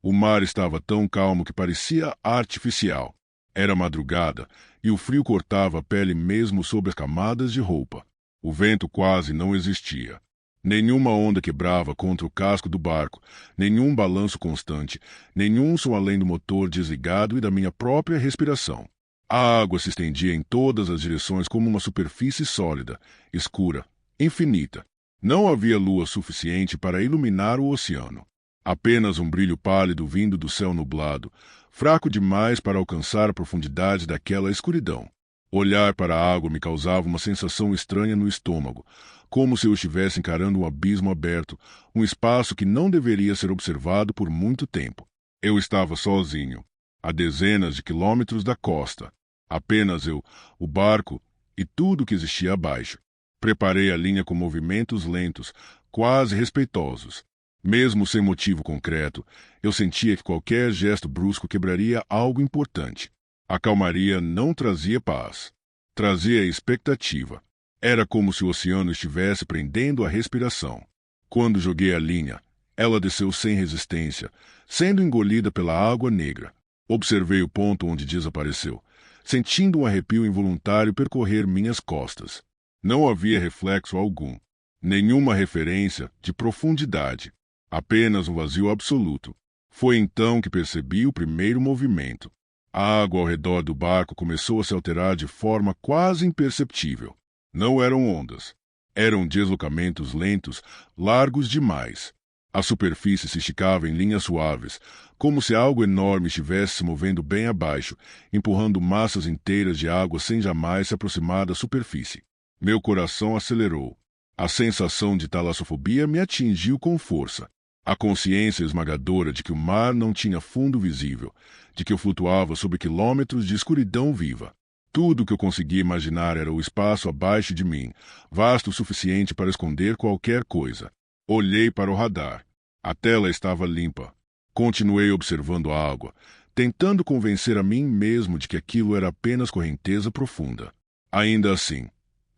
O mar estava tão calmo que parecia artificial. Era madrugada, e o frio cortava a pele mesmo sob as camadas de roupa. O vento quase não existia. Nenhuma onda quebrava contra o casco do barco, nenhum balanço constante, nenhum som além do motor desligado e da minha própria respiração. A água se estendia em todas as direções como uma superfície sólida, escura, infinita. Não havia lua suficiente para iluminar o oceano. Apenas um brilho pálido vindo do céu nublado, fraco demais para alcançar a profundidade daquela escuridão. Olhar para a água me causava uma sensação estranha no estômago, como se eu estivesse encarando um abismo aberto, um espaço que não deveria ser observado por muito tempo. Eu estava sozinho, a dezenas de quilômetros da costa. Apenas eu, o barco e tudo que existia abaixo. Preparei a linha com movimentos lentos, quase respeitosos. Mesmo sem motivo concreto, eu sentia que qualquer gesto brusco quebraria algo importante. A calmaria não trazia paz. Trazia expectativa. Era como se o oceano estivesse prendendo a respiração. Quando joguei a linha, ela desceu sem resistência, sendo engolida pela água negra. Observei o ponto onde desapareceu, sentindo um arrepio involuntário percorrer minhas costas. Não havia reflexo algum, nenhuma referência de profundidade. Apenas um vazio absoluto. Foi então que percebi o primeiro movimento. A água ao redor do barco começou a se alterar de forma quase imperceptível. Não eram ondas. Eram deslocamentos lentos, largos demais. A superfície se esticava em linhas suaves, como se algo enorme estivesse se movendo bem abaixo, empurrando massas inteiras de água sem jamais se aproximar da superfície. Meu coração acelerou. A sensação de talassofobia me atingiu com força. A consciência esmagadora de que o mar não tinha fundo visível, de que eu flutuava sob quilômetros de escuridão viva. Tudo o que eu conseguia imaginar era o espaço abaixo de mim, vasto o suficiente para esconder qualquer coisa. Olhei para o radar. A tela estava limpa. Continuei observando a água, tentando convencer a mim mesmo de que aquilo era apenas correnteza profunda. Ainda assim,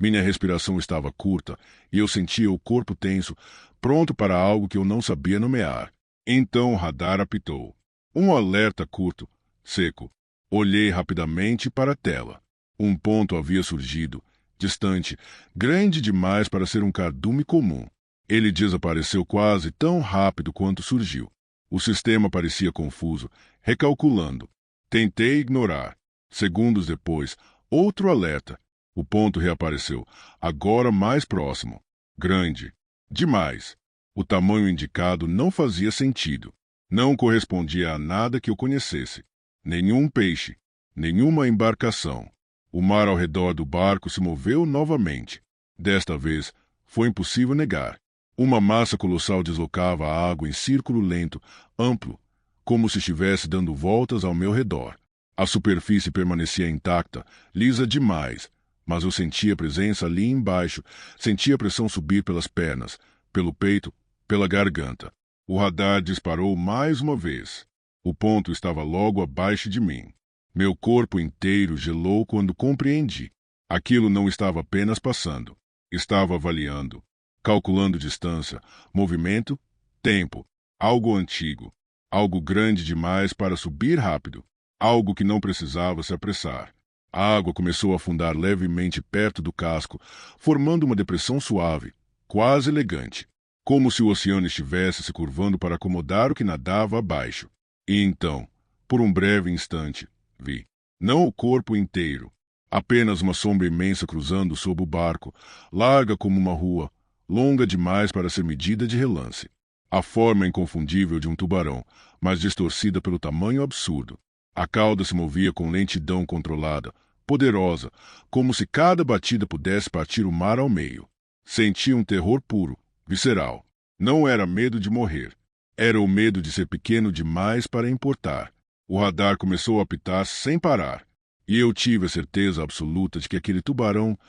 minha respiração estava curta e eu sentia o corpo tenso, pronto para algo que eu não sabia nomear. Então o radar apitou. Um alerta curto, seco. Olhei rapidamente para a tela. Um ponto havia surgido, distante, grande demais para ser um cardume comum. Ele desapareceu quase tão rápido quanto surgiu. O sistema parecia confuso, recalculando. Tentei ignorar. Segundos depois, outro alerta. O ponto reapareceu, agora mais próximo. Grande. Demais. O tamanho indicado não fazia sentido. Não correspondia a nada que eu conhecesse. Nenhum peixe. Nenhuma embarcação. O mar ao redor do barco se moveu novamente. Desta vez, foi impossível negar. Uma massa colossal deslocava a água em círculo lento, amplo, como se estivesse dando voltas ao meu redor. A superfície permanecia intacta, lisa demais, mas eu sentia a presença ali embaixo, sentia a pressão subir pelas pernas, pelo peito, pela garganta. O radar disparou mais uma vez. O ponto estava logo abaixo de mim. Meu corpo inteiro gelou quando compreendi. Aquilo não estava apenas passando. Estava avaliando, calculando distância, movimento, tempo. Algo antigo. Algo grande demais para subir rápido. Algo que não precisava se apressar. A água começou a afundar levemente perto do casco, formando uma depressão suave, quase elegante, como se o oceano estivesse se curvando para acomodar o que nadava abaixo. E então, por um breve instante, vi. Não o corpo inteiro, apenas uma sombra imensa cruzando sob o barco, larga como uma rua, longa demais para ser medida de relance. A forma inconfundível de um tubarão, mas distorcida pelo tamanho absurdo. A cauda se movia com lentidão controlada, poderosa, como se cada batida pudesse partir o mar ao meio. Senti um terror puro, visceral. Não era medo de morrer. Era o medo de ser pequeno demais para importar. O radar começou a apitar sem parar, e eu tive a certeza absoluta de que aquele tubarão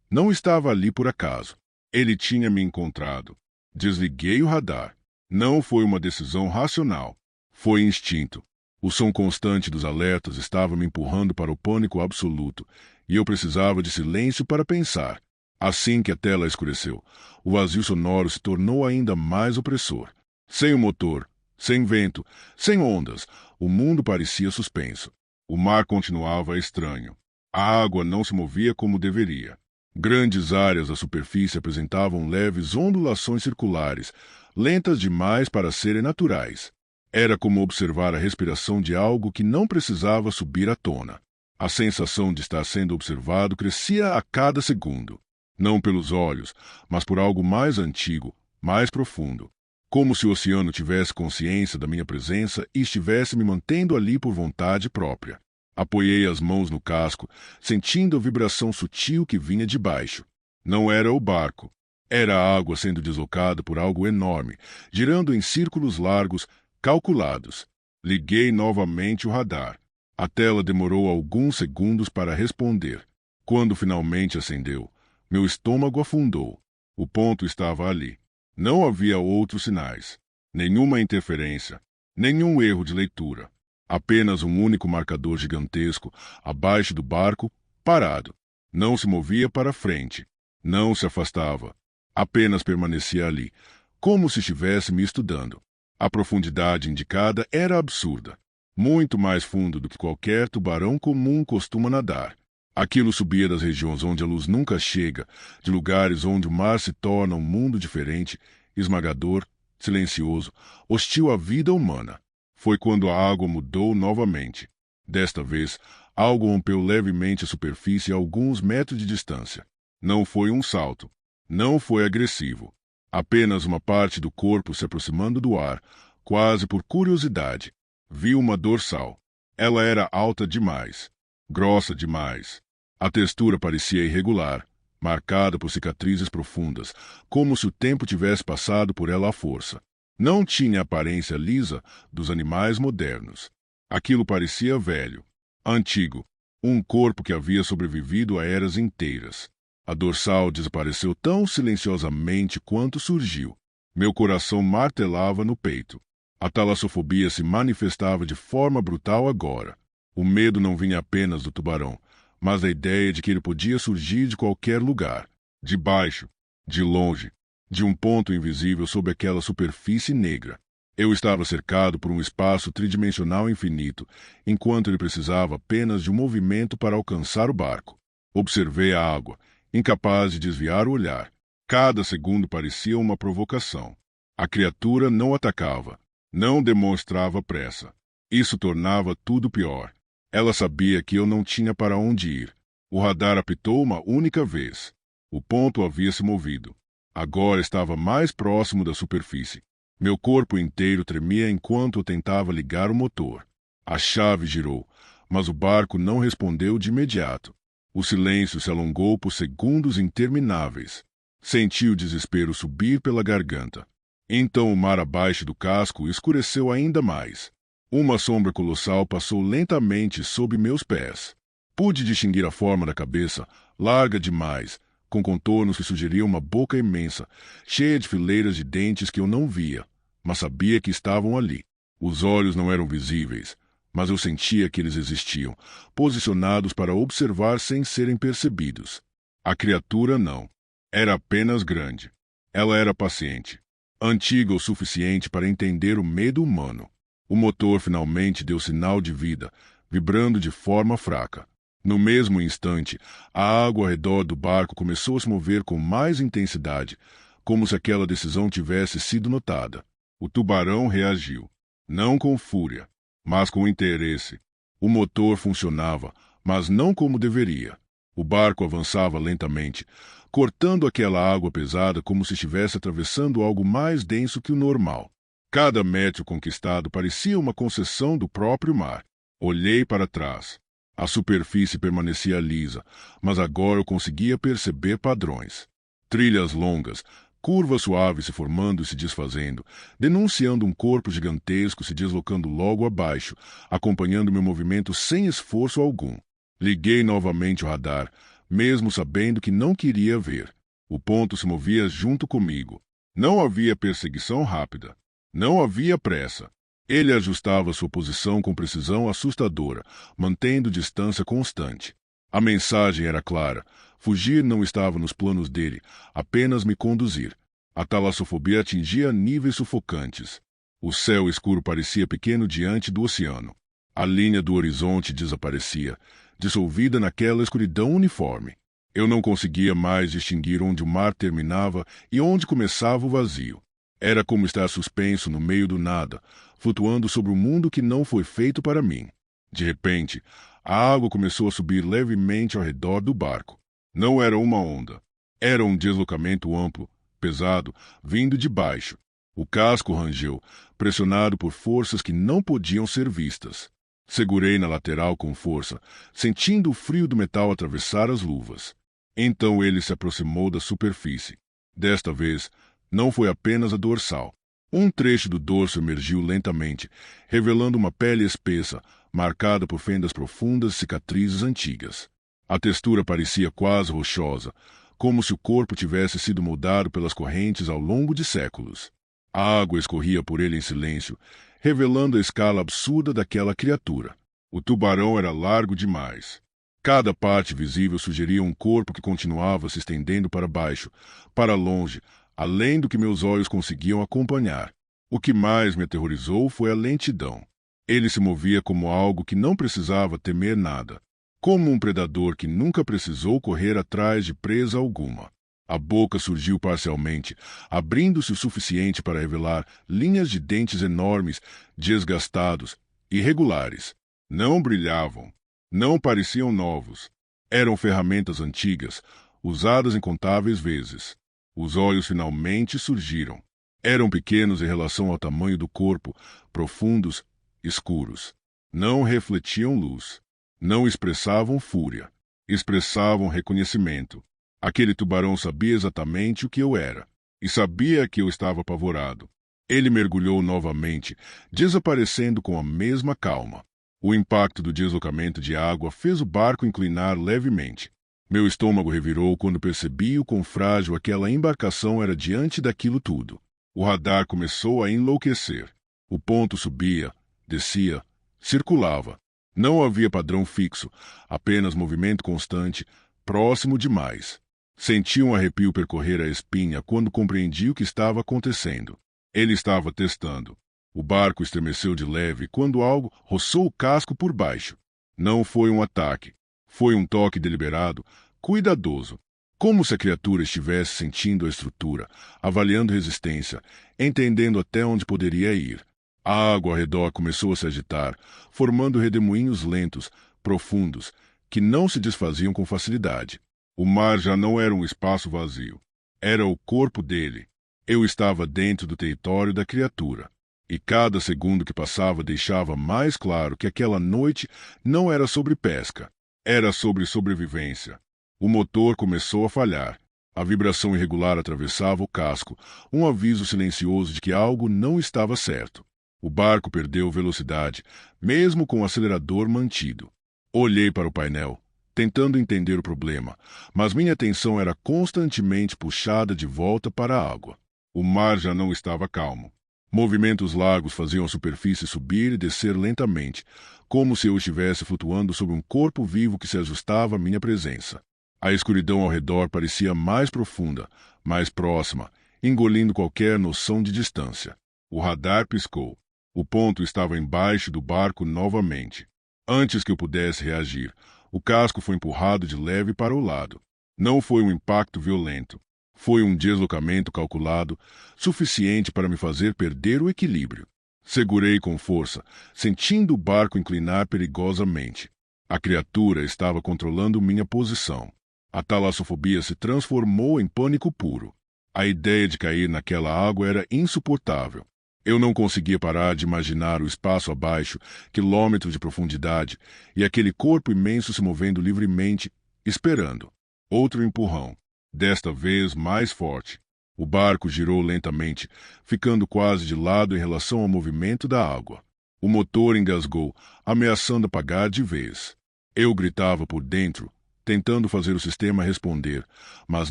não estava ali por acaso. Ele tinha me encontrado. Desliguei o radar. Não foi uma decisão racional. Foi instinto. O som constante dos alertas estava me empurrando para o pânico absoluto, e eu precisava de silêncio para pensar. Assim que a tela escureceu, o vazio sonoro se tornou ainda mais opressor. Sem o motor, Sem vento, sem ondas, o mundo parecia suspenso. O mar continuava estranho. A água não se movia como deveria. Grandes áreas da superfície apresentavam leves ondulações circulares, lentas demais para serem naturais. Era como observar a respiração de algo que não precisava subir à tona. A sensação de estar sendo observado crescia a cada segundo. Não pelos olhos, mas por algo mais antigo, mais profundo. Como se o oceano tivesse consciência da minha presença e estivesse me mantendo ali por vontade própria. Apoiei as mãos no casco, sentindo a vibração sutil que vinha de baixo. Não era o barco. Era a água sendo deslocada por algo enorme, girando em círculos largos, calculados. Liguei novamente o radar. A tela demorou alguns segundos para responder. Quando finalmente acendeu, meu estômago afundou. O ponto estava ali. Não havia outros sinais. Nenhuma interferência. Nenhum erro de leitura. Apenas um único marcador gigantesco, abaixo do barco, parado. Não se movia para frente. Não se afastava. Apenas permanecia ali, como se estivesse me estudando. A profundidade indicada era absurda. Muito mais fundo do que qualquer tubarão comum costuma nadar. Aquilo subia das regiões onde a luz nunca chega, de lugares onde o mar se torna um mundo diferente, esmagador, silencioso, hostil à vida humana. Foi quando a água mudou novamente. Desta vez, algo rompeu levemente a superfície a alguns metros de distância. Não foi um salto. Não foi agressivo. Apenas uma parte do corpo se aproximando do ar, quase por curiosidade. Vi uma dorsal. Ela era alta demais. Grossa demais. A textura parecia irregular, marcada por cicatrizes profundas, como se o tempo tivesse passado por ela à força. Não tinha a aparência lisa dos animais modernos. Aquilo parecia velho, antigo, um corpo que havia sobrevivido a eras inteiras. A dorsal desapareceu tão silenciosamente quanto surgiu. Meu coração martelava no peito. A talassofobia se manifestava de forma brutal agora. O medo não vinha apenas do tubarão, mas da ideia de que ele podia surgir de qualquer lugar, de baixo, de longe, de um ponto invisível sob aquela superfície negra. Eu estava cercado por um espaço tridimensional infinito, enquanto ele precisava apenas de um movimento para alcançar o barco. Observei a água, incapaz de desviar o olhar. Cada segundo parecia uma provocação. A criatura não atacava, não demonstrava pressa. Isso tornava tudo pior. Ela sabia que eu não tinha para onde ir. O radar apitou uma única vez. O ponto havia se movido. Agora estava mais próximo da superfície. Meu corpo inteiro tremia enquanto eu tentava ligar o motor. A chave girou, mas o barco não respondeu de imediato. O silêncio se alongou por segundos intermináveis. Senti o desespero subir pela garganta. Então o mar abaixo do casco escureceu ainda mais. Uma sombra colossal passou lentamente sob meus pés. Pude distinguir a forma da cabeça, larga demais, com contornos que sugeriam uma boca imensa, cheia de fileiras de dentes que eu não via, mas sabia que estavam ali. Os olhos não eram visíveis, mas eu sentia que eles existiam, posicionados para observar sem serem percebidos. A criatura não. Era apenas grande. Ela era paciente, antiga o suficiente para entender o medo humano. O motor finalmente deu sinal de vida, vibrando de forma fraca. No mesmo instante, a água ao redor do barco começou a se mover com mais intensidade, como se aquela decisão tivesse sido notada. O tubarão reagiu, não com fúria, mas com interesse. O motor funcionava, mas não como deveria. O barco avançava lentamente, cortando aquela água pesada como se estivesse atravessando algo mais denso que o normal. Cada metro conquistado parecia uma concessão do próprio mar. Olhei para trás. A superfície permanecia lisa, mas agora eu conseguia perceber padrões. Trilhas longas, curvas suaves se formando e se desfazendo, denunciando um corpo gigantesco se deslocando logo abaixo, acompanhando meu movimento sem esforço algum. Liguei novamente o radar, mesmo sabendo que não queria ver. O ponto se movia junto comigo. Não havia perseguição rápida. Não havia pressa. Ele ajustava sua posição com precisão assustadora, mantendo distância constante. A mensagem era clara. Fugir não estava nos planos dele, apenas me conduzir. A talassofobia atingia níveis sufocantes. O céu escuro parecia pequeno diante do oceano. A linha do horizonte desaparecia, dissolvida naquela escuridão uniforme. Eu não conseguia mais distinguir onde o mar terminava e onde começava o vazio. Era como estar suspenso no meio do nada, flutuando sobre um mundo que não foi feito para mim. De repente, a água começou a subir levemente ao redor do barco. Não era uma onda. Era um deslocamento amplo, pesado, vindo de baixo. O casco rangeu, pressionado por forças que não podiam ser vistas. Segurei na lateral com força, sentindo o frio do metal atravessar as luvas. Então ele se aproximou da superfície. Desta vez, não foi apenas a dorsal. Um trecho do dorso emergiu lentamente, revelando uma pele espessa, marcada por fendas profundas e cicatrizes antigas. A textura parecia quase rochosa, como se o corpo tivesse sido moldado pelas correntes ao longo de séculos. A água escorria por ele em silêncio, revelando a escala absurda daquela criatura. O tubarão era largo demais. Cada parte visível sugeria um corpo que continuava se estendendo para baixo, para longe, além do que meus olhos conseguiam acompanhar. O que mais me aterrorizou foi a lentidão. Ele se movia como algo que não precisava temer nada, como um predador que nunca precisou correr atrás de presa alguma. A boca surgiu parcialmente, abrindo-se o suficiente para revelar linhas de dentes enormes, desgastados, irregulares. Não brilhavam, não pareciam novos. Eram ferramentas antigas, usadas incontáveis vezes. Os olhos finalmente surgiram. Eram pequenos em relação ao tamanho do corpo, profundos, escuros. Não refletiam luz. Não expressavam fúria. Expressavam reconhecimento. Aquele tubarão sabia exatamente o que eu era, e sabia que eu estava apavorado. Ele mergulhou novamente, desaparecendo com a mesma calma. O impacto do deslocamento de água fez o barco inclinar levemente. Meu estômago revirou quando percebi o quão frágil aquela embarcação era diante daquilo tudo. O radar começou a enlouquecer. O ponto subia, descia, circulava. Não havia padrão fixo, apenas movimento constante, próximo demais. Senti um arrepio percorrer a espinha quando compreendi o que estava acontecendo. Ele estava testando. O barco estremeceu de leve quando algo roçou o casco por baixo. Não foi um ataque. Foi um toque deliberado, cuidadoso. Como se a criatura estivesse sentindo a estrutura, avaliando resistência, entendendo até onde poderia ir. A água ao redor começou a se agitar, formando redemoinhos lentos, profundos, que não se desfaziam com facilidade. O mar já não era um espaço vazio. Era o corpo dele. Eu estava dentro do território da criatura. E cada segundo que passava deixava mais claro que aquela noite não era sobre pesca. Era sobre sobrevivência. O motor começou a falhar. A vibração irregular atravessava o casco, um aviso silencioso de que algo não estava certo. O barco perdeu velocidade, mesmo com o acelerador mantido. Olhei para o painel, tentando entender o problema, mas minha atenção era constantemente puxada de volta para a água. O mar já não estava calmo. Movimentos largos faziam a superfície subir e descer lentamente, como se eu estivesse flutuando sobre um corpo vivo que se ajustava à minha presença. A escuridão ao redor parecia mais profunda, mais próxima, engolindo qualquer noção de distância. O radar piscou. O ponto estava embaixo do barco novamente. Antes que eu pudesse reagir, o casco foi empurrado de leve para o lado. Não foi um impacto violento. Foi um deslocamento calculado, suficiente para me fazer perder o equilíbrio. Segurei com força, sentindo o barco inclinar perigosamente. A criatura estava controlando minha posição. A talassofobia se transformou em pânico puro. A ideia de cair naquela água era insuportável. Eu não conseguia parar de imaginar o espaço abaixo, quilômetros de profundidade, e aquele corpo imenso se movendo livremente, esperando. Outro empurrão. Desta vez mais forte. O barco girou lentamente, ficando quase de lado em relação ao movimento da água. O motor engasgou, ameaçando apagar de vez. Eu gritava por dentro, tentando fazer o sistema responder, mas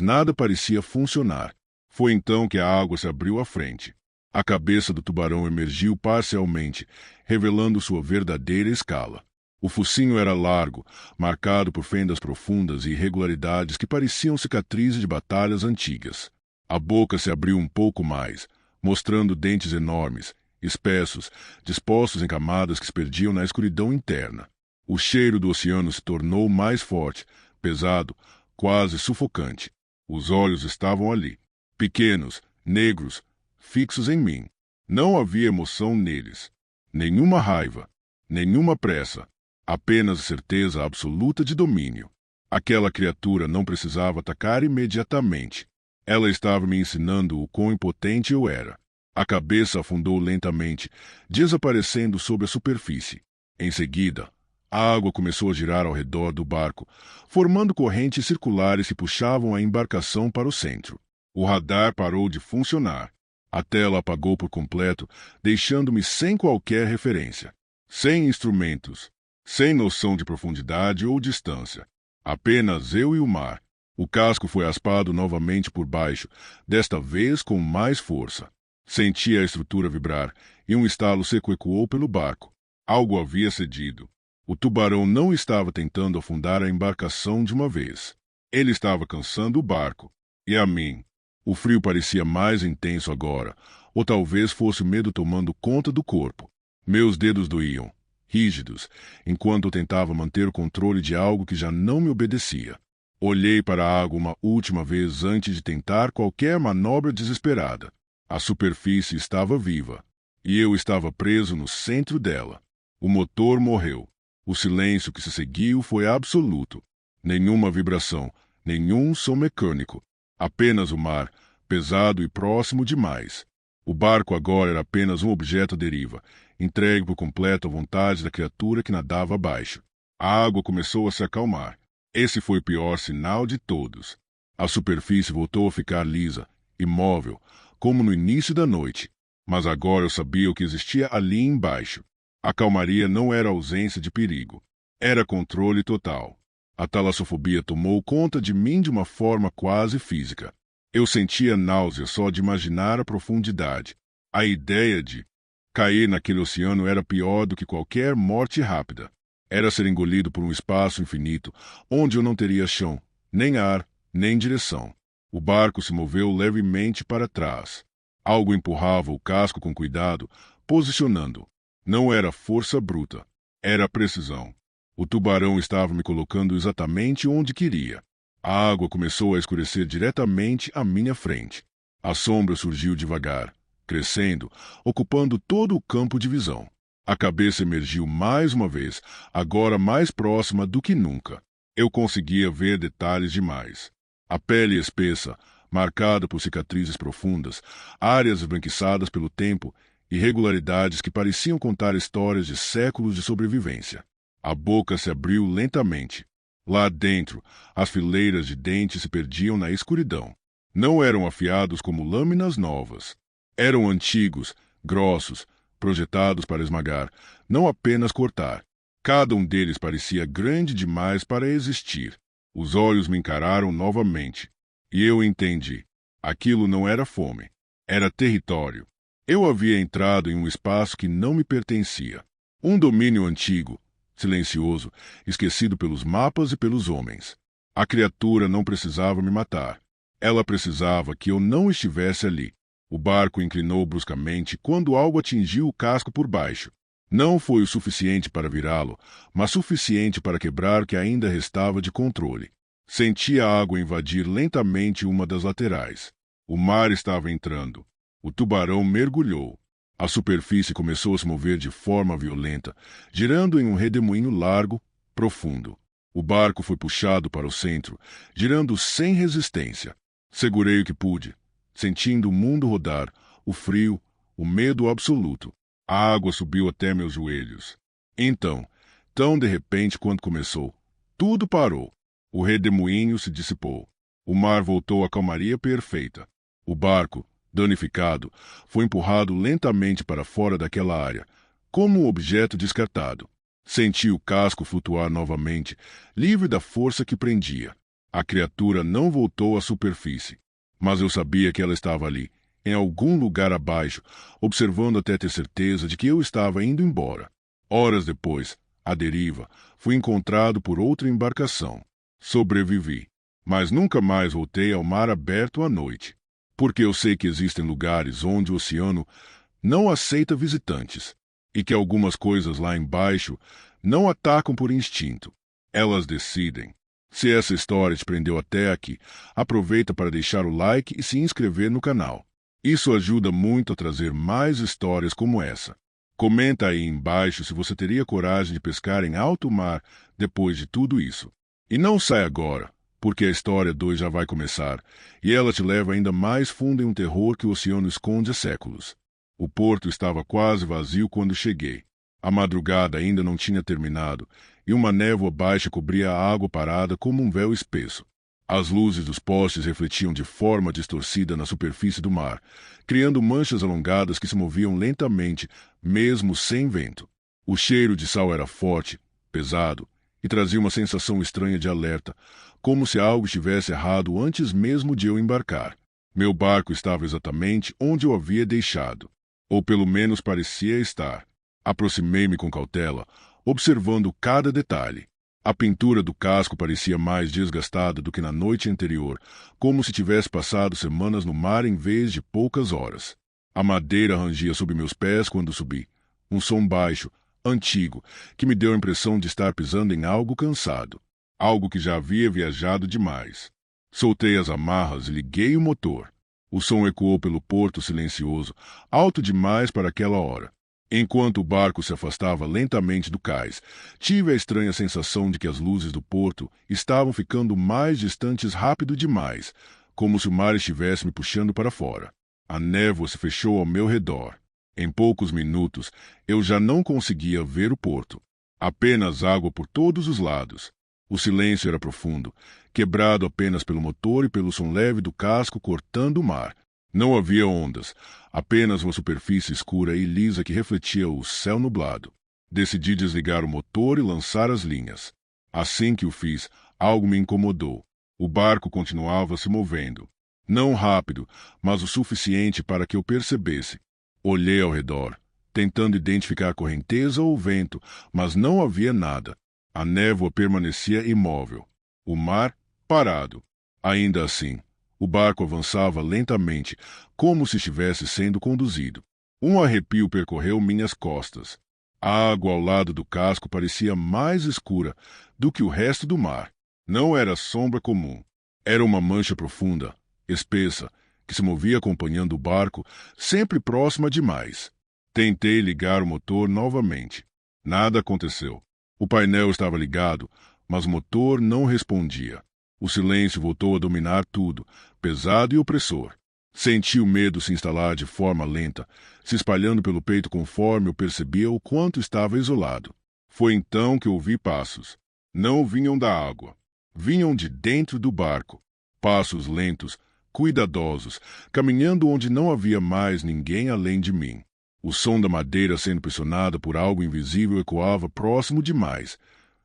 nada parecia funcionar. Foi então que a água se abriu à frente. A cabeça do tubarão emergiu parcialmente, revelando sua verdadeira escala. O focinho era largo, marcado por fendas profundas e irregularidades que pareciam cicatrizes de batalhas antigas. A boca se abriu um pouco mais, mostrando dentes enormes, espessos, dispostos em camadas que se perdiam na escuridão interna. O cheiro do oceano se tornou mais forte, pesado, quase sufocante. Os olhos estavam ali, pequenos, negros, fixos em mim. Não havia emoção neles. Nenhuma raiva, nenhuma pressa, apenas a certeza absoluta de domínio. Aquela criatura não precisava atacar imediatamente. Ela estava me ensinando o quão impotente eu era. A cabeça afundou lentamente, desaparecendo sob a superfície. Em seguida, a água começou a girar ao redor do barco, formando correntes circulares que puxavam a embarcação para o centro. O radar parou de funcionar. A tela apagou por completo, deixando-me sem qualquer referência. Sem instrumentos, sem noção de profundidade ou distância. Apenas eu e o mar. O casco foi aspado novamente por baixo, desta vez com mais força. Senti a estrutura vibrar e um estalo seco ecoou pelo barco. Algo havia cedido. O tubarão não estava tentando afundar a embarcação de uma vez. Ele estava cansando o barco. E a mim. O frio parecia mais intenso agora, ou talvez fosse o medo tomando conta do corpo. Meus dedos doíam, rígidos, enquanto eu tentava manter o controle de algo que já não me obedecia. Olhei para a água uma última vez antes de tentar qualquer manobra desesperada. A superfície estava viva, e eu estava preso no centro dela. O motor morreu. O silêncio que se seguiu foi absoluto. Nenhuma vibração, nenhum som mecânico. Apenas o mar, pesado e próximo demais. O barco agora era apenas um objeto à deriva, entregue por completo à vontade da criatura que nadava abaixo. A água começou a se acalmar. Esse foi o pior sinal de todos. A superfície voltou a ficar lisa, imóvel, como no início da noite. Mas agora eu sabia o que existia ali embaixo. A calmaria não era ausência de perigo. Era controle total. A talassofobia tomou conta de mim de uma forma quase física. Eu sentia náusea só de imaginar a profundidade. A ideia de cair naquele oceano era pior do que qualquer morte rápida. Era ser engolido por um espaço infinito, onde eu não teria chão, nem ar, nem direção. O barco se moveu levemente para trás. Algo empurrava o casco com cuidado, posicionando. Não era força bruta, era precisão. O tubarão estava me colocando exatamente onde queria. A água começou a escurecer diretamente à minha frente. A sombra surgiu devagar, crescendo, ocupando todo o campo de visão. A cabeça emergiu mais uma vez, agora mais próxima do que nunca. Eu conseguia ver detalhes demais. A pele espessa, marcada por cicatrizes profundas, áreas esbranquiçadas pelo tempo, irregularidades que pareciam contar histórias de séculos de sobrevivência. A boca se abriu lentamente. Lá dentro, as fileiras de dentes se perdiam na escuridão. Não eram afiados como lâminas novas. Eram antigos, grossos, projetados para esmagar, não apenas cortar. Cada um deles parecia grande demais para existir. Os olhos me encararam novamente. E eu entendi. Aquilo não era fome. Era território. Eu havia entrado em um espaço que não me pertencia. Um domínio antigo, silencioso, esquecido pelos mapas e pelos homens. A criatura não precisava me matar. Ela precisava que eu não estivesse ali. O barco inclinou bruscamente quando algo atingiu o casco por baixo. Não foi o suficiente para virá-lo, mas suficiente para quebrar o que ainda restava de controle. Senti a água invadir lentamente uma das laterais. O mar estava entrando. O tubarão mergulhou. A superfície começou a se mover de forma violenta, girando em um redemoinho largo, profundo. O barco foi puxado para o centro, girando sem resistência. Segurei o que pude, sentindo o mundo rodar, o frio, o medo absoluto. A água subiu até meus joelhos. Então, tão de repente quanto começou, tudo parou. O redemoinho se dissipou. O mar voltou à calmaria perfeita. O barco, danificado, foi empurrado lentamente para fora daquela área, como um objeto descartado. Senti o casco flutuar novamente, livre da força que prendia. A criatura não voltou à superfície, mas eu sabia que ela estava ali, em algum lugar abaixo, observando até ter certeza de que eu estava indo embora. Horas depois, à deriva, fui encontrado por outra embarcação. Sobrevivi, mas nunca mais voltei ao mar aberto à noite. Porque eu sei que existem lugares onde o oceano não aceita visitantes, e que algumas coisas lá embaixo não atacam por instinto. Elas decidem. Se essa história te prendeu até aqui, aproveita para deixar o like e se inscrever no canal. Isso ajuda muito a trazer mais histórias como essa. Comenta aí embaixo se você teria coragem de pescar em alto mar depois de tudo isso. E não sai agora, porque a história 2 já vai começar, e ela te leva ainda mais fundo em um terror que o oceano esconde há séculos. O porto estava quase vazio quando cheguei. A madrugada ainda não tinha terminado, e uma névoa baixa cobria a água parada como um véu espesso. As luzes dos postes refletiam de forma distorcida na superfície do mar, criando manchas alongadas que se moviam lentamente, mesmo sem vento. O cheiro de sal era forte, pesado, e trazia uma sensação estranha de alerta, como se algo estivesse errado antes mesmo de eu embarcar. Meu barco estava exatamente onde eu havia deixado, ou pelo menos parecia estar. Aproximei-me com cautela, observando cada detalhe. A pintura do casco parecia mais desgastada do que na noite anterior, como se tivesse passado semanas no mar em vez de poucas horas. A madeira rangia sob meus pés quando subi. Um som baixo, antigo, que me deu a impressão de estar pisando em algo cansado. Algo que já havia viajado demais. Soltei as amarras e liguei o motor. O som ecoou pelo porto silencioso, alto demais para aquela hora. Enquanto o barco se afastava lentamente do cais, tive a estranha sensação de que as luzes do porto estavam ficando mais distantes rápido demais, como se o mar estivesse me puxando para fora. A névoa se fechou ao meu redor. Em poucos minutos, eu já não conseguia ver o porto. Apenas água por todos os lados. O silêncio era profundo, quebrado apenas pelo motor e pelo som leve do casco cortando o mar. Não havia ondas, apenas uma superfície escura e lisa que refletia o céu nublado. Decidi desligar o motor e lançar as linhas. Assim que o fiz, algo me incomodou. O barco continuava se movendo. Não rápido, mas o suficiente para que eu percebesse. Olhei ao redor, tentando identificar a correnteza ou o vento, mas não havia nada. A névoa permanecia imóvel. O mar, parado. Ainda assim, o barco avançava lentamente, como se estivesse sendo conduzido. Um arrepio percorreu minhas costas. A água ao lado do casco parecia mais escura do que o resto do mar. Não era sombra comum. Era uma mancha profunda, espessa, que se movia acompanhando o barco, sempre próxima demais. Tentei ligar o motor novamente. Nada aconteceu. O painel estava ligado, mas o motor não respondia. O silêncio voltou a dominar tudo, pesado e opressor. Senti o medo se instalar de forma lenta, se espalhando pelo peito conforme eu percebia o quanto estava isolado. Foi então que ouvi passos. Não vinham da água. Vinham de dentro do barco. Passos lentos, cuidadosos, caminhando onde não havia mais ninguém além de mim. O som da madeira sendo pressionada por algo invisível ecoava próximo demais,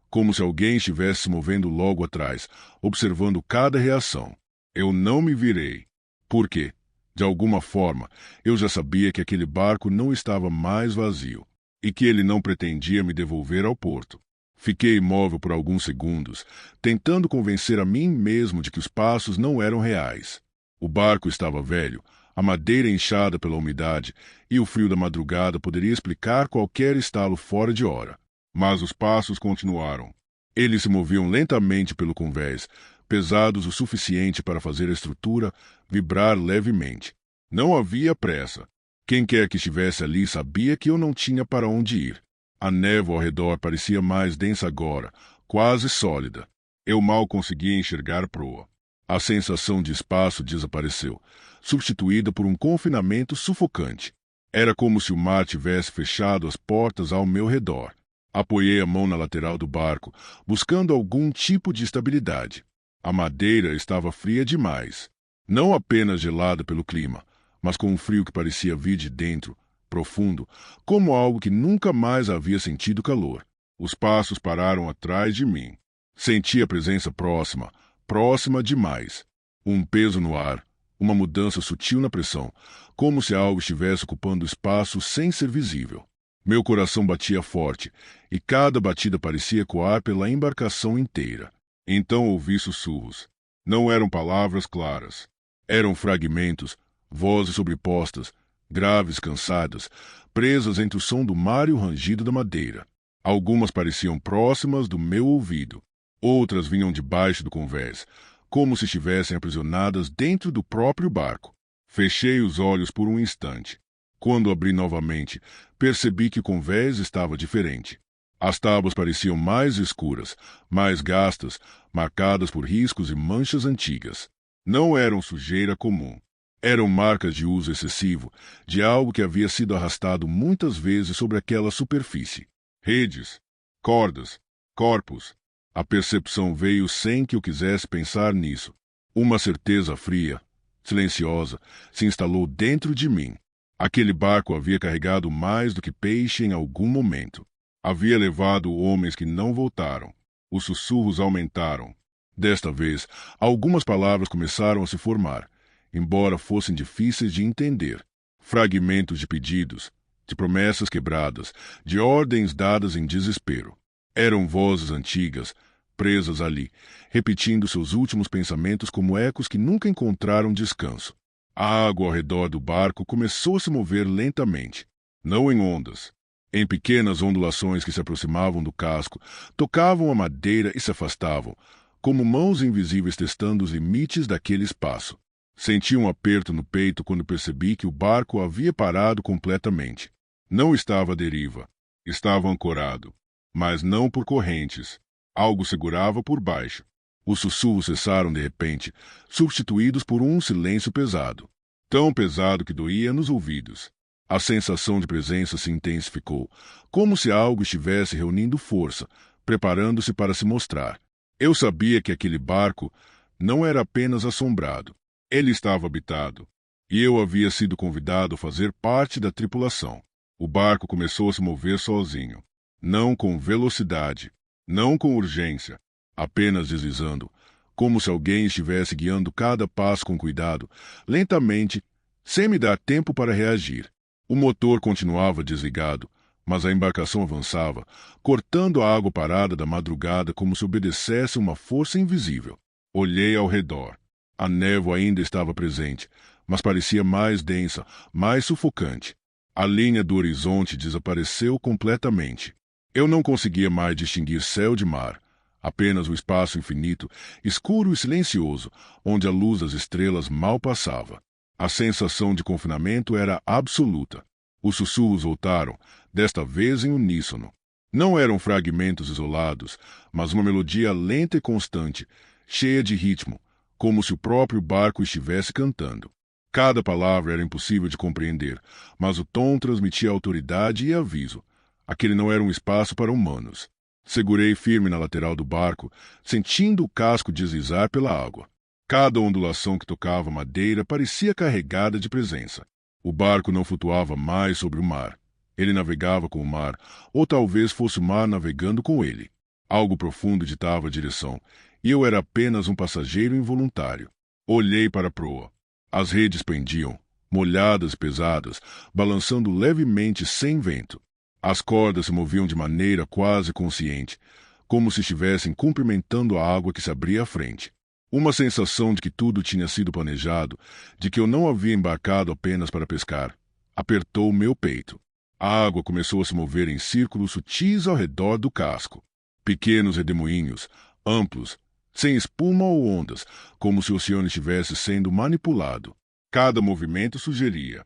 como se alguém estivesse se movendo logo atrás, observando cada reação. Eu não me virei. Por quê? De alguma forma, eu já sabia que aquele barco não estava mais vazio, e que ele não pretendia me devolver ao porto. Fiquei imóvel por alguns segundos, tentando convencer a mim mesmo de que os passos não eram reais. O barco estava velho, a madeira inchada pela umidade, e o frio da madrugada poderia explicar qualquer estalo fora de hora. Mas os passos continuaram. Eles se moviam lentamente pelo convés, pesados o suficiente para fazer a estrutura vibrar levemente. Não havia pressa. Quem quer que estivesse ali sabia que eu não tinha para onde ir. A névoa ao redor parecia mais densa agora, quase sólida. Eu mal conseguia enxergar a proa. A sensação de espaço desapareceu, substituída por um confinamento sufocante. Era como se o mar tivesse fechado as portas ao meu redor. Apoiei a mão na lateral do barco, buscando algum tipo de estabilidade. A madeira estava fria demais. Não apenas gelada pelo clima, mas com um frio que parecia vir de dentro, profundo, como algo que nunca mais havia sentido calor. Os passos pararam atrás de mim. Senti a presença próxima, próxima demais. Um peso no ar, uma mudança sutil na pressão, como se algo estivesse ocupando espaço sem ser visível. Meu coração batia forte, e cada batida parecia ecoar pela embarcação inteira. Então ouvi sussurros. Não eram palavras claras. Eram fragmentos, vozes sobrepostas, graves, cansadas, presas entre o som do mar e o rangido da madeira. Algumas pareciam próximas do meu ouvido, outras vinham debaixo do convés, como se estivessem aprisionadas dentro do próprio barco. Fechei os olhos por um instante. Quando abri novamente, percebi que o convés estava diferente. As tábuas pareciam mais escuras, mais gastas, marcadas por riscos e manchas antigas. Não eram sujeira comum. Eram marcas de uso excessivo, de algo que havia sido arrastado muitas vezes sobre aquela superfície. Redes, cordas, corpos. A percepção veio sem que eu quisesse pensar nisso. Uma certeza fria, silenciosa, se instalou dentro de mim. Aquele barco havia carregado mais do que peixe em algum momento. Havia levado homens que não voltaram. Os sussurros aumentaram. Desta vez, algumas palavras começaram a se formar, embora fossem difíceis de entender. Fragmentos de pedidos, de promessas quebradas, de ordens dadas em desespero. Eram vozes antigas, presas ali, repetindo seus últimos pensamentos como ecos que nunca encontraram descanso. A água ao redor do barco começou a se mover lentamente, não em ondas. Em pequenas ondulações que se aproximavam do casco, tocavam a madeira e se afastavam, como mãos invisíveis testando os limites daquele espaço. Senti um aperto no peito quando percebi que o barco havia parado completamente. Não estava à deriva. Estava ancorado. Mas não por correntes. Algo segurava por baixo. Os sussurros cessaram de repente, substituídos por um silêncio pesado. Tão pesado que doía nos ouvidos. A sensação de presença se intensificou, como se algo estivesse reunindo força, preparando-se para se mostrar. Eu sabia que aquele barco não era apenas assombrado. Ele estava habitado, e eu havia sido convidado a fazer parte da tripulação. O barco começou a se mover sozinho, não com velocidade, não com urgência, apenas deslizando, como se alguém estivesse guiando cada passo com cuidado, lentamente, sem me dar tempo para reagir. O motor continuava desligado, mas a embarcação avançava, cortando a água parada da madrugada como se obedecesse uma força invisível. Olhei ao redor. A névoa ainda estava presente, mas parecia mais densa, mais sufocante. A linha do horizonte desapareceu completamente. Eu não conseguia mais distinguir céu de mar, apenas o espaço infinito, escuro e silencioso, onde a luz das estrelas mal passava. A sensação de confinamento era absoluta. Os sussurros voltaram, desta vez em uníssono. Não eram fragmentos isolados, mas uma melodia lenta e constante, cheia de ritmo, como se o próprio barco estivesse cantando. Cada palavra era impossível de compreender, mas o tom transmitia autoridade e aviso. Aquele não era um espaço para humanos. Segurei firme na lateral do barco, sentindo o casco deslizar pela água. Cada ondulação que tocava a madeira parecia carregada de presença. O barco não flutuava mais sobre o mar. Ele navegava com o mar, ou talvez fosse o mar navegando com ele. Algo profundo ditava a direção, e eu era apenas um passageiro involuntário. Olhei para a proa. As redes pendiam, molhadas e pesadas, balançando levemente sem vento. As cordas se moviam de maneira quase consciente, como se estivessem cumprimentando a água que se abria à frente. Uma sensação de que tudo tinha sido planejado, de que eu não havia embarcado apenas para pescar, apertou meu peito. A água começou a se mover em círculos sutis ao redor do casco. Pequenos redemoinhos, amplos, sem espuma ou ondas, como se o oceano estivesse sendo manipulado. Cada movimento sugeria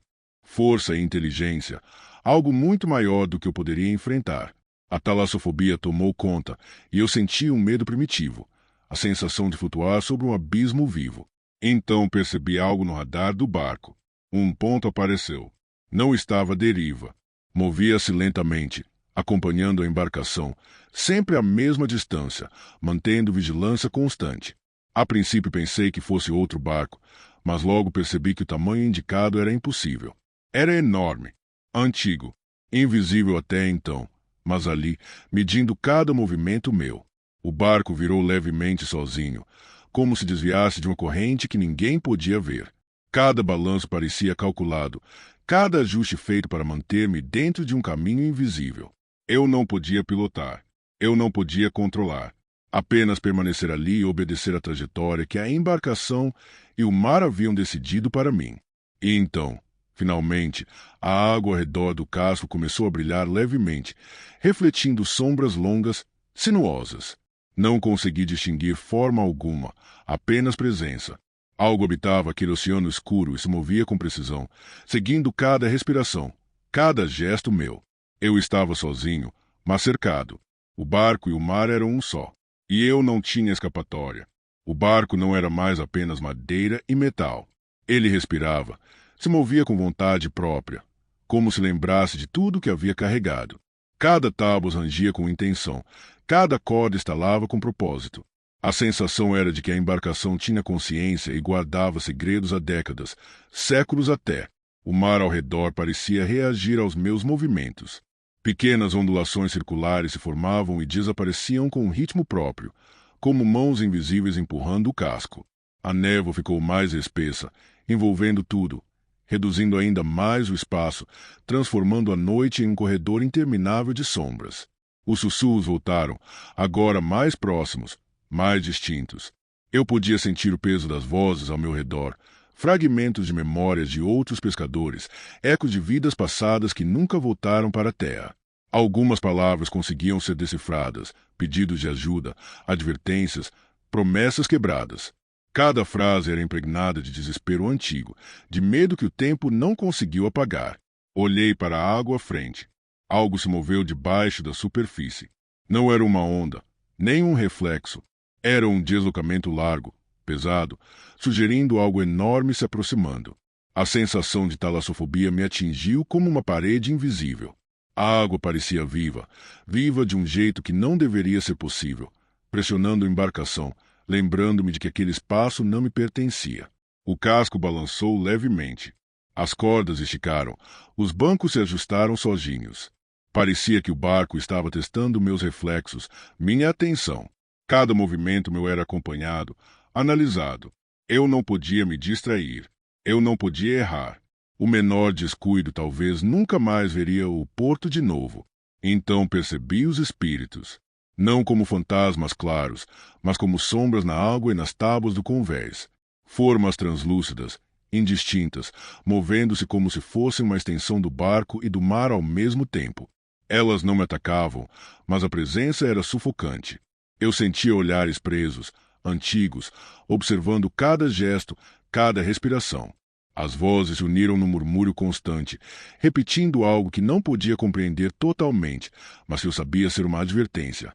força e inteligência, algo muito maior do que eu poderia enfrentar. A talassofobia tomou conta, e eu senti um medo primitivo, a sensação de flutuar sobre um abismo vivo. Então percebi algo no radar do barco. Um ponto apareceu. Não estava à deriva. Movia-se lentamente, acompanhando a embarcação, sempre à mesma distância, mantendo vigilância constante. A princípio pensei que fosse outro barco, mas logo percebi que o tamanho indicado era impossível. Era enorme, antigo, invisível até então, mas ali, medindo cada movimento meu. O barco virou levemente sozinho, como se desviasse de uma corrente que ninguém podia ver. Cada balanço parecia calculado, cada ajuste feito para manter-me dentro de um caminho invisível. Eu não podia pilotar, eu não podia controlar, apenas permanecer ali e obedecer à trajetória que a embarcação e o mar haviam decidido para mim. E então, Finalmente, a água ao redor do casco começou a brilhar levemente, refletindo sombras longas, sinuosas. Não consegui distinguir forma alguma, apenas presença. Algo habitava aquele oceano escuro e se movia com precisão, seguindo cada respiração, cada gesto meu. Eu estava sozinho, mas cercado. O barco e o mar eram um só. E eu não tinha escapatória. O barco não era mais apenas madeira e metal. Ele respirava, se movia com vontade própria, como se lembrasse de tudo que havia carregado. Cada tábua rangia com intenção, cada corda estalava com propósito. A sensação era de que a embarcação tinha consciência e guardava segredos há décadas, séculos até. O mar ao redor parecia reagir aos meus movimentos. Pequenas ondulações circulares se formavam e desapareciam com um ritmo próprio, como mãos invisíveis empurrando o casco. A névoa ficou mais espessa, envolvendo tudo, reduzindo ainda mais o espaço, transformando a noite em um corredor interminável de sombras. Os sussurros voltaram, agora mais próximos, mais distintos. Eu podia sentir o peso das vozes ao meu redor, fragmentos de memórias de outros pescadores, ecos de vidas passadas que nunca voltaram para a terra. Algumas palavras conseguiam ser decifradas, pedidos de ajuda, advertências, promessas quebradas. Cada frase era impregnada de desespero antigo, de medo que o tempo não conseguiu apagar. Olhei para a água à frente. Algo se moveu debaixo da superfície. Não era uma onda, nem um reflexo. Era um deslocamento largo, pesado, sugerindo algo enorme se aproximando. A sensação de talassofobia me atingiu como uma parede invisível. A água parecia viva, viva de um jeito que não deveria ser possível, pressionando a embarcação, lembrando-me de que aquele espaço não me pertencia. O casco balançou levemente. As cordas esticaram, os bancos se ajustaram sozinhos. Parecia que o barco estava testando meus reflexos, minha atenção. Cada movimento meu era acompanhado, analisado. Eu não podia me distrair. Eu não podia errar. O menor descuido talvez nunca mais veria o porto de novo. Então percebi os espíritos. Não como fantasmas claros, mas como sombras na água e nas tábuas do convés. Formas translúcidas, indistintas, movendo-se como se fossem uma extensão do barco e do mar ao mesmo tempo. Elas não me atacavam, mas a presença era sufocante. Eu sentia olhares presos, antigos, observando cada gesto, cada respiração. As vozes se uniram num murmúrio constante, repetindo algo que não podia compreender totalmente, mas que eu sabia ser uma advertência.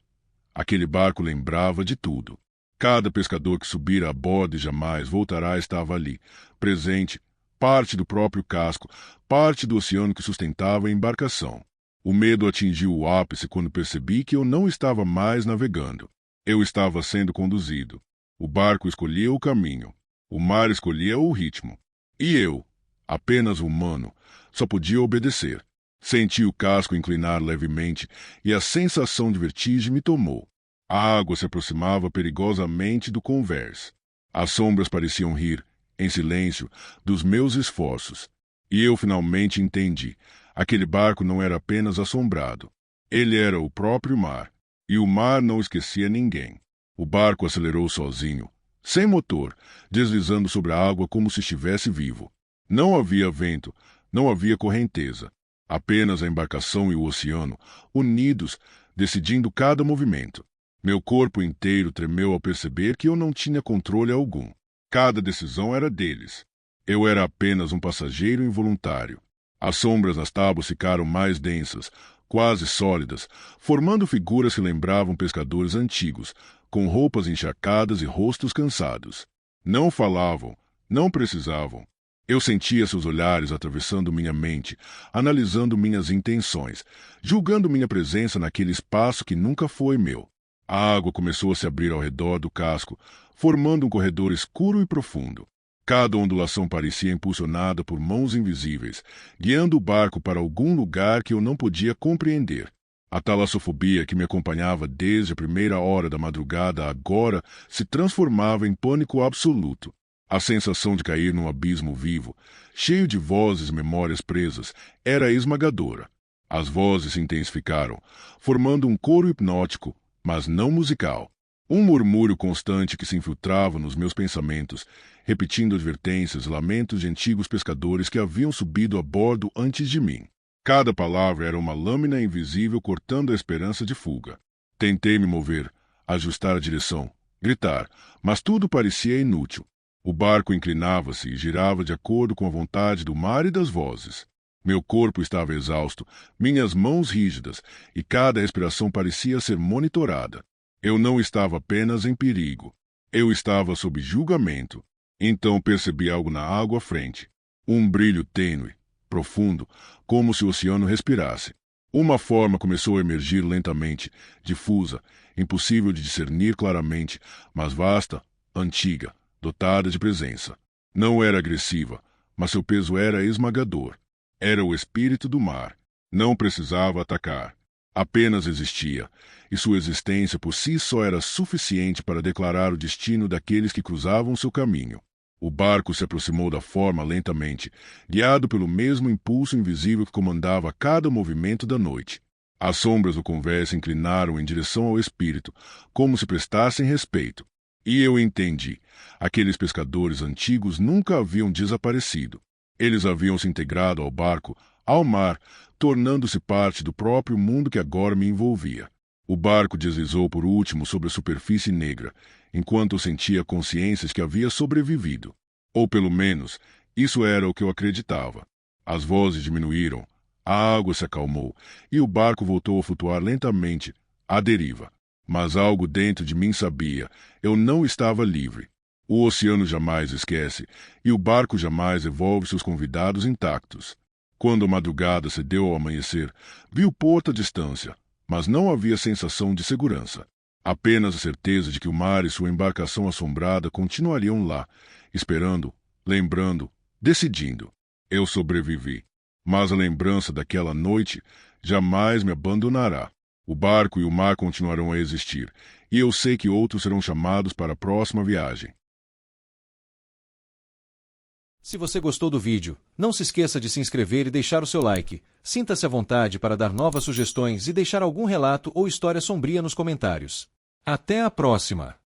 Aquele barco lembrava de tudo. Cada pescador que subira a bordo e jamais voltará estava ali, presente, parte do próprio casco, parte do oceano que sustentava a embarcação. O medo atingiu o ápice quando percebi que eu não estava mais navegando. Eu estava sendo conduzido. O barco escolhia o caminho. O mar escolhia o ritmo. E eu, apenas humano, só podia obedecer. Senti o casco inclinar levemente e a sensação de vertigem me tomou. A água se aproximava perigosamente do convés. As sombras pareciam rir, em silêncio, dos meus esforços. E eu finalmente entendi. Aquele barco não era apenas assombrado. Ele era o próprio mar. E o mar não esquecia ninguém. O barco acelerou sozinho, sem motor, deslizando sobre a água como se estivesse vivo. Não havia vento, não havia correnteza. Apenas a embarcação e o oceano, unidos, decidindo cada movimento. Meu corpo inteiro tremeu ao perceber que eu não tinha controle algum. Cada decisão era deles. Eu era apenas um passageiro involuntário. As sombras nas tábuas ficaram mais densas, quase sólidas, formando figuras que lembravam pescadores antigos, com roupas encharcadas e rostos cansados. Não falavam, não precisavam. Eu sentia seus olhares atravessando minha mente, analisando minhas intenções, julgando minha presença naquele espaço que nunca foi meu. A água começou a se abrir ao redor do casco, formando um corredor escuro e profundo. Cada ondulação parecia impulsionada por mãos invisíveis, guiando o barco para algum lugar que eu não podia compreender. A talassofobia que me acompanhava desde a primeira hora da madrugada agora se transformava em pânico absoluto. A sensação de cair num abismo vivo, cheio de vozes e memórias presas, era esmagadora. As vozes se intensificaram, formando um coro hipnótico, mas não musical. Um murmúrio constante que se infiltrava nos meus pensamentos, repetindo advertências e lamentos de antigos pescadores que haviam subido a bordo antes de mim. Cada palavra era uma lâmina invisível cortando a esperança de fuga. Tentei me mover, ajustar a direção, gritar, mas tudo parecia inútil. O barco inclinava-se e girava de acordo com a vontade do mar e das vozes. Meu corpo estava exausto, minhas mãos rígidas, e cada respiração parecia ser monitorada. Eu não estava apenas em perigo. Eu estava sob julgamento. Então percebi algo na água à frente. Um brilho tênue, profundo, como se o oceano respirasse. Uma forma começou a emergir lentamente, difusa, impossível de discernir claramente, mas vasta, antiga, dotada de presença. Não era agressiva, mas seu peso era esmagador. Era o espírito do mar. Não precisava atacar. Apenas existia, e sua existência por si só era suficiente para declarar o destino daqueles que cruzavam seu caminho. O barco se aproximou da forma lentamente, guiado pelo mesmo impulso invisível que comandava cada movimento da noite. As sombras do convés se inclinaram em direção ao espírito, como se prestassem respeito. E eu entendi. Aqueles pescadores antigos nunca haviam desaparecido. Eles haviam se integrado ao barco, ao mar, tornando-se parte do próprio mundo que agora me envolvia. O barco deslizou por último sobre a superfície negra, enquanto eu sentia consciência de que havia sobrevivido. Ou pelo menos, isso era o que eu acreditava. As vozes diminuíram, a água se acalmou, e o barco voltou a flutuar lentamente, à deriva. Mas algo dentro de mim sabia, eu não estava livre. O oceano jamais esquece, e o barco jamais devolve seus convidados intactos. Quando a madrugada cedeu ao amanhecer, vi o porto à distância, mas não havia sensação de segurança. Apenas a certeza de que o mar e sua embarcação assombrada continuariam lá, esperando, lembrando, decidindo. Eu sobrevivi, mas a lembrança daquela noite jamais me abandonará. O barco e o mar continuarão a existir, e eu sei que outros serão chamados para a próxima viagem. Se você gostou do vídeo, não se esqueça de se inscrever e deixar o seu like. Sinta-se à vontade para dar novas sugestões e deixar algum relato ou história sombria nos comentários. Até a próxima!